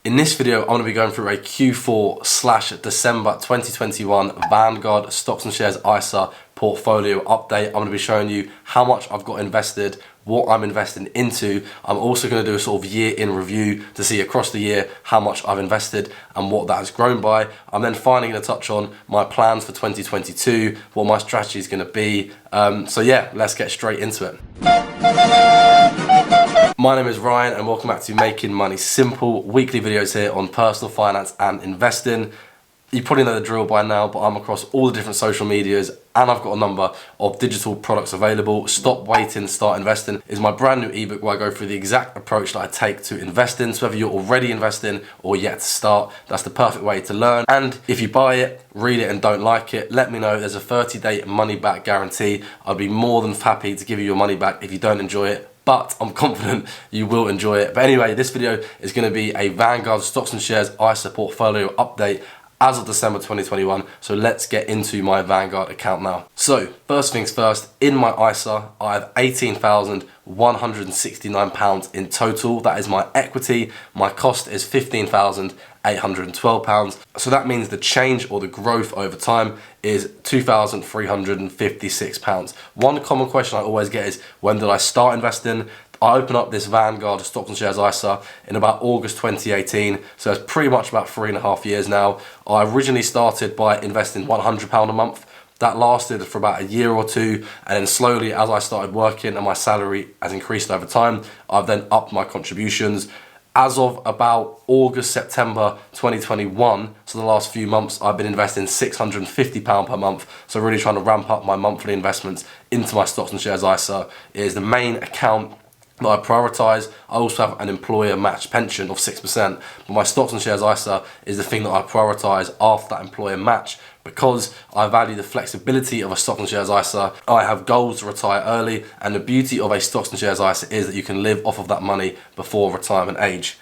In this video, I'm going to be going through a Q4/December 2021 Vanguard Stocks and Shares ISA portfolio update. I'm going to be showing you how much I've got invested, what I'm investing into. I'm also going to do a sort of year in review to see across the year how much I've invested and what that has grown by. I'm then finally going to touch on my plans for 2022, what my strategy is going to be. So yeah, let's get straight into it. My name is Ryan and welcome back to Making Money Simple, weekly videos here on personal finance and investing. You probably know the drill by now, but I'm across all the different social medias and I've got a number of digital products available. Stop Waiting, Start Investing is my brand new ebook where I go through the exact approach that I take to investing. So whether you're already investing or yet to start, that's the perfect way to learn. And if you buy it, read it and don't like it, let me know. There's a 30-day money back guarantee. I'd be more than happy to give you your money back if you don't enjoy it, but I'm confident you will enjoy it. But anyway, this video is going to be a Vanguard Stocks and Shares ISA portfolio update as of December 2021. So let's get into my Vanguard account now. So first things first, in my ISA, I have £18,169 in total. That is my equity. My cost is £15,812. So that means the change or the growth over time is £2,356. One common question I always get is, when did I start investing? I opened up this Vanguard Stocks and Shares ISA in about August 2018, so it's pretty much about 3.5 years now. I originally started by investing £100 a month. That lasted for about a year or two, and then slowly as I started working and my salary has increased over time, I've then upped my contributions. As of about August, September 2021, so the last few months, I've been investing £650 per month. So really trying to ramp up my monthly investments into my Stocks and Shares ISA. It is the main account that I prioritise. I also have an employer matched pension of 6%, but my Stocks and Shares ISA is the thing that I prioritise after that employer match, because I value the flexibility of a Stocks and Shares ISA. I have goals to retire early, and the beauty of a Stocks and Shares ISA is that you can live off of that money before retirement age.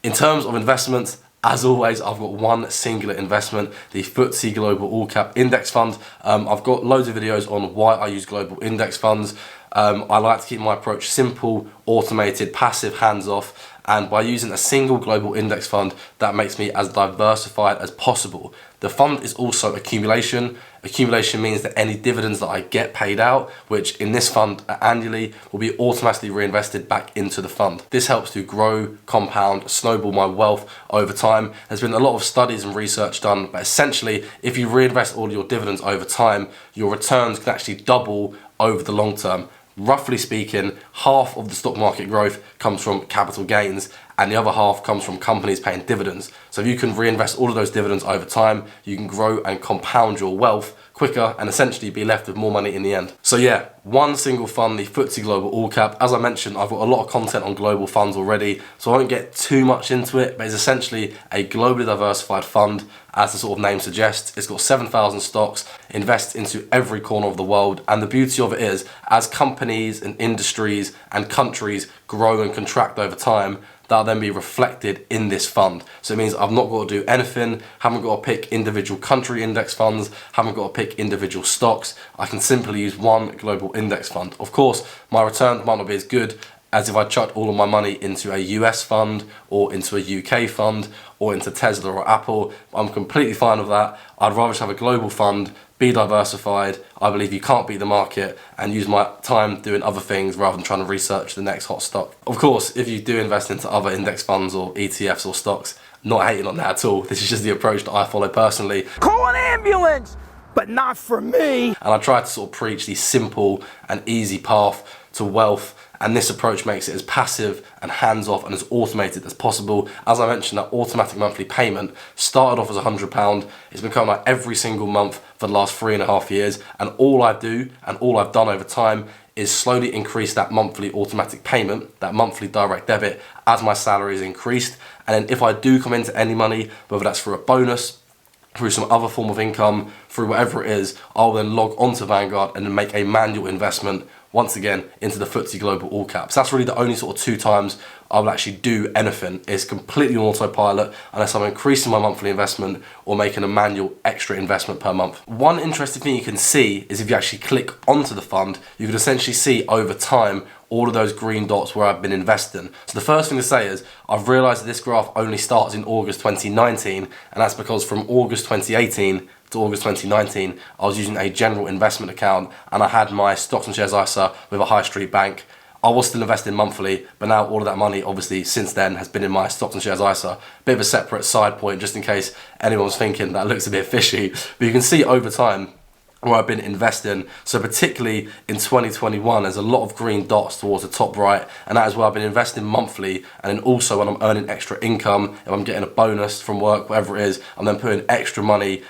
In terms of investments, as always, I've got one singular investment, the FTSE Global All Cap Index Fund. I've got loads of videos on why I use global index funds. I like to keep my approach simple, automated, passive, hands-off, and by using a single global index fund, that makes me as diversified as possible. The fund is also accumulation. Accumulation means that any dividends that I get paid out, which in this fund annually, will be automatically reinvested back into the fund. This helps to grow, compound, snowball my wealth over time. There's been a lot of studies and research done, but essentially, if you reinvest all your dividends over time, your returns can actually double over the long term. Roughly speaking, half of the stock market growth comes from capital gains and the other half comes from companies paying dividends. So if you can reinvest all of those dividends over time, you can grow and compound your wealth quicker and essentially be left with more money in the end. So yeah, one single fund, the FTSE Global All Cap. As I mentioned, I've got a lot of content on global funds already, so I won't get too much into it, but it's essentially a globally diversified fund. As the sort of name suggests, it's got 7,000 stocks, invests into every corner of the world, and the beauty of it is, as companies and industries and countries grow and contract over time, that'll then be reflected in this fund. So it means I've not got to do anything, haven't got to pick individual country index funds, haven't got to pick individual stocks. I can simply use one global index fund. Of course, my returns might not be as good as if I chucked all of my money into a US fund or into a UK fund or into Tesla or Apple. I'm completely fine with that. I'd rather just have a global fund, be diversified. I believe you can't beat the market, and use my time doing other things rather than trying to research the next hot stock. Of course, if you do invest into other index funds or ETFs or stocks, not hating on that at all. This is just the approach that I follow personally. Call an ambulance, but not for me. And I try to sort of preach the simple and easy path to wealth, and this approach makes it as passive and hands-off and as automated as possible. As I mentioned, that automatic monthly payment started off as £100. It's become like every single month for the last 3.5 years, and all I do and all I've done over time is slowly increase that monthly automatic payment, that monthly direct debit, as my salary is increased. And then if I do come into any money, whether that's through a bonus, through some other form of income, through whatever it is, I'll then log onto Vanguard and then make a manual investment once again, into the FTSE Global All Cap. So that's really the only sort of 2 times I will actually do anything. It's completely on autopilot unless I'm increasing my monthly investment or making a manual extra investment per month. One interesting thing you can see is if you actually click onto the fund, you can essentially see over time all of those green dots where I've been investing. So the first thing to say is I've realized that this graph only starts in August 2019, and that's because from August 2018 to August 2019, I was using a general investment account and I had my stocks and shares ISA with a high street bank. I was still investing monthly, but now all of that money, obviously, since then has been in my stocks and shares ISA. Bit of a separate side point, just in case anyone's thinking that looks a bit fishy. But you can see over time where I've been investing. So particularly in 2021, there's a lot of green dots towards the top right, and that is where I've been investing monthly. And then also when I'm earning extra income, if I'm getting a bonus from work, whatever it is, I'm then putting extra money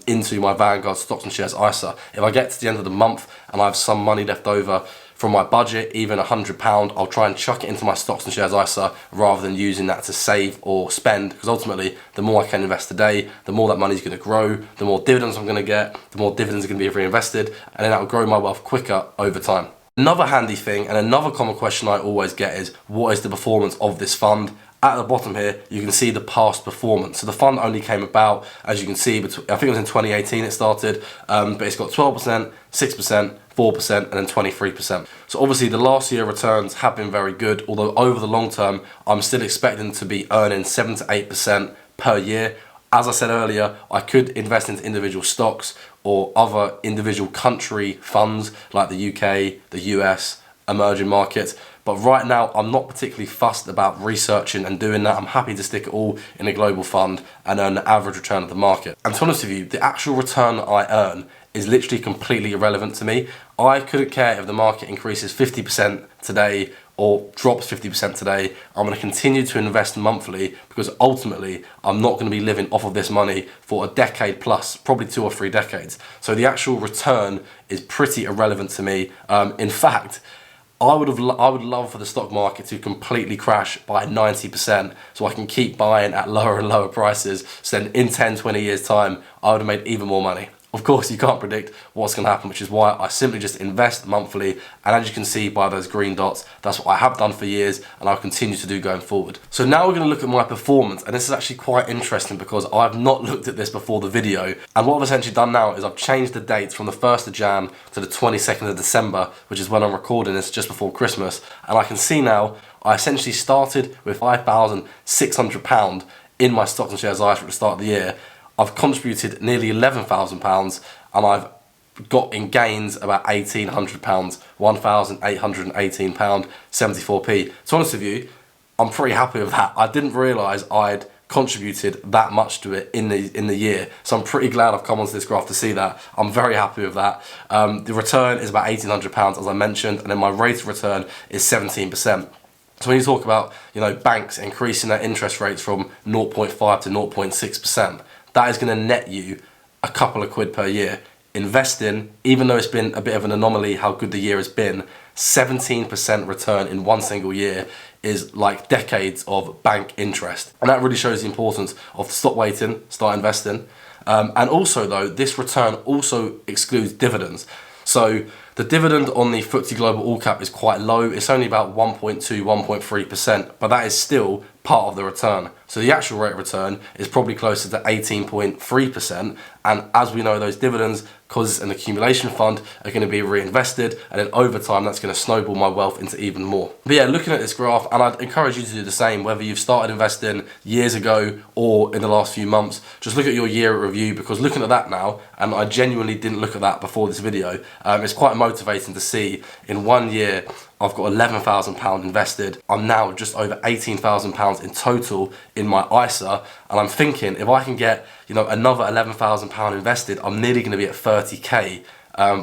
into my Vanguard stocks and shares ISA. If I get to the end of the month and I have some money left over from my budget, even £100, I'll try and chuck it into my stocks and shares ISA rather than using that to save or spend, because ultimately the more I can invest today, the more that money's going to grow, the more dividends I'm going to get, the more dividends are going to be reinvested, and then that will grow my wealth quicker over time. Another handy thing and another common question I always get is, what is the performance of this fund? At the bottom here, you can see the past performance. So the fund only came about, as you can see, I think it was in 2018 it started, but it's got 12%, 6%, 4%, and then 23%. So obviously the last year returns have been very good, although over the long term, I'm still expecting to be earning 7 to 8% per year. As I said earlier, I could invest into individual stocks or other individual country funds like the UK, the US, emerging markets. But right now, I'm not particularly fussed about researching and doing that. I'm happy to stick it all in a global fund and earn the average return of the market. And to be honest with you, the actual return that I earn is literally completely irrelevant to me. I couldn't care if the market increases 50% today or drops 50% today. I'm going to continue to invest monthly because ultimately I'm not going to be living off of this money for a decade plus, probably 2 or 3 decades. So the actual return is pretty irrelevant to me. In fact, I would love for the stock market to completely crash by 90% so I can keep buying at lower and lower prices. So then in 10, 20 years time, I would have made even more money. Of course, you can't predict what's going to happen, which is why I simply just invest monthly. And as you can see by those green dots, that's what I have done for years and I'll continue to do going forward. So now we're going to look at my performance. And this is actually quite interesting because I've not looked at this before the video. And what I've essentially done now is I've changed the dates from the 1st of Jan to the 22nd of December, which is when I'm recording this just before Christmas. And I can see now I essentially started with £5,600 in my stocks and shares ISA at the start of the year. I've contributed nearly £11,000 and I've got in gains about £1,800, £1,818, 74p. To be honest with you, I'm pretty happy with that. I didn't realise I'd contributed that much to it in the year, so I'm pretty glad I've come onto this graph to see that. I'm very happy with that. The return is about £1,800 as I mentioned, and then my rate of return is 17%. So when you talk about, banks increasing their interest rates from 0.5 to 0.6%, that is going to net you a couple of quid per year. Investing, even though it's been a bit of an anomaly how good the year has been, 17% return in one single year is like decades of bank interest. And that really shows the importance of stop waiting, start investing. And also though, this return also excludes dividends. So the dividend on the FTSE Global All Cap is quite low. It's only about 1.2, 1.3%, but that is still part of the return. So the actual rate of return is probably closer to 18.3%. And as we know, those dividends, because it's an accumulation fund, are going to be reinvested. And then over time, that's going to snowball my wealth into even more. But yeah, looking at this graph, and I'd encourage you to do the same, whether you've started investing years ago or in the last few months, just look at your year review, because looking at that now, and I genuinely didn't look at that before this video, it's quite motivating to see in 1 year, I've got £11,000 invested. I'm now just over £18,000 in total in my ISA. And I'm thinking if I can get, another £11,000 invested, I'm nearly going to be at 30k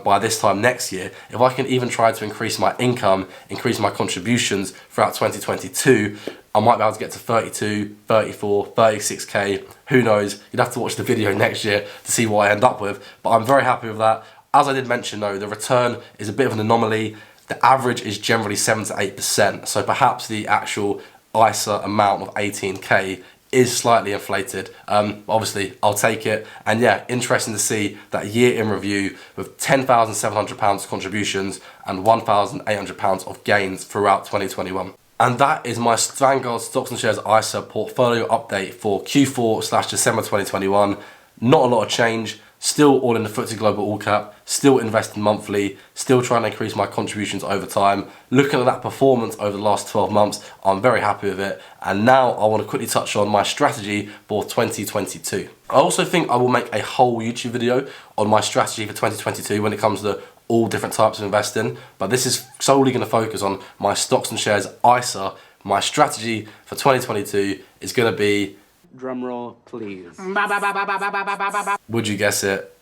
by this time next year. If I can even try to increase my income, increase my contributions throughout 2022, I might be able to get to 32, 34, 36k. Who knows? You'd have to watch the video next year to see what I end up with. But I'm very happy with that. As I did mention though, the return is a bit of an anomaly. The average is generally 7 to 8%, so perhaps the actual ISA amount of 18k is slightly inflated. Obviously, I'll take it. And yeah, interesting to see that year in review with £10,700 contributions and £1,800 of gains throughout 2021. And that is my Vanguard Stocks and Shares ISA portfolio update for Q4/December 2021. Not a lot of change. Still all in the FTSE Global All Cap, still investing monthly, still trying to increase my contributions over time. Looking at that performance over the last 12 months, I'm very happy with it. And now I want to quickly touch on my strategy for 2022. I also think I will make a whole YouTube video on my strategy for 2022 when it comes to all different types of investing. But this is solely going to focus on my Stocks and Shares ISA. My strategy for 2022 is going to be, drum roll please. Would you guess it?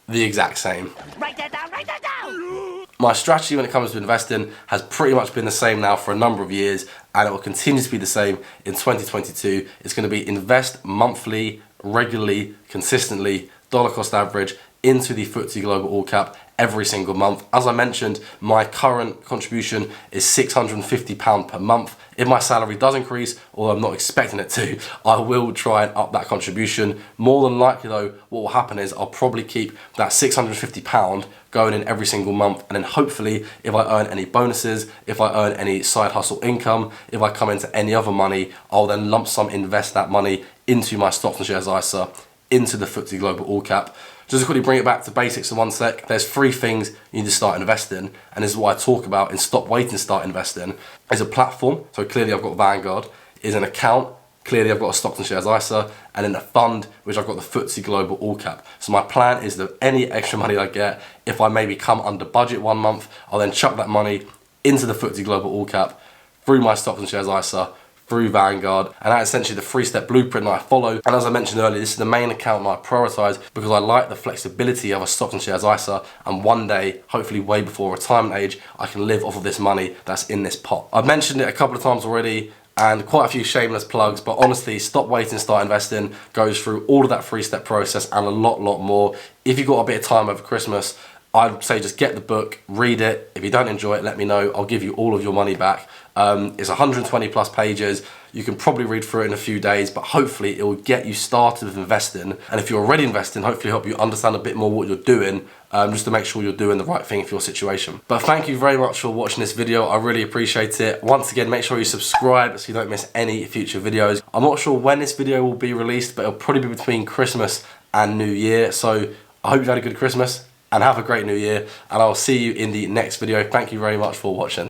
The exact same. Write that down, write that down! My strategy when it comes to investing has pretty much been the same now for a number of years, and it will continue to be the same in 2022. It's going to be invest monthly, regularly, consistently, dollar cost average into the FTSE Global All Cap every single month. As I mentioned, my current contribution is £650 per month. If my salary does increase, or I'm not expecting it to, I will try and up that contribution. More than likely though, what will happen is I'll probably keep that £650 going in every single month, and then hopefully if I earn any bonuses, if I earn any side hustle income, if I come into any other money, I'll then lump sum invest that money into my Stocks and Shares ISA, into the FTSE Global All Cap. Just to quickly bring it back to basics in one sec, there's 3 things you need to start investing, and this is what I talk about in Stop Waiting, Start Investing. Is a platform, so clearly I've got Vanguard, is an account, clearly I've got a Stocks and Shares ISA, and then a fund, which I've got the FTSE Global All Cap. So my plan is that any extra money I get, if I maybe come under budget one month, I'll then chuck that money into the FTSE Global All Cap through my Stocks and Shares ISA, through Vanguard, and that's essentially the 3-step blueprint that I follow. And as I mentioned earlier, this is the main account that I prioritize because I like the flexibility of a Stocks and Shares ISA, and one day, hopefully way before retirement age, I can live off of this money that's in this pot. I've mentioned it a couple of times already, and quite a few shameless plugs, but honestly, Stop Waiting, Start Investing goes through all of that 3-step process and a lot more. If you've got a bit of time over Christmas, I'd say just get the book, read it. If you don't enjoy it, let me know. I'll give you all of your money back. It's 120 plus pages. You can probably read through it in a few days, but hopefully it will get you started with investing. And if you're already investing, hopefully help you understand a bit more what you're doing, just to make sure you're doing the right thing for your situation. But thank you very much for watching this video. I really appreciate it. Once again, make sure you subscribe so you don't miss any future videos. I'm not sure when this video will be released, but it'll probably be between Christmas and New Year. So I hope you've had a good Christmas and have a great New Year, and I'll see you in the next video. Thank you very much for watching.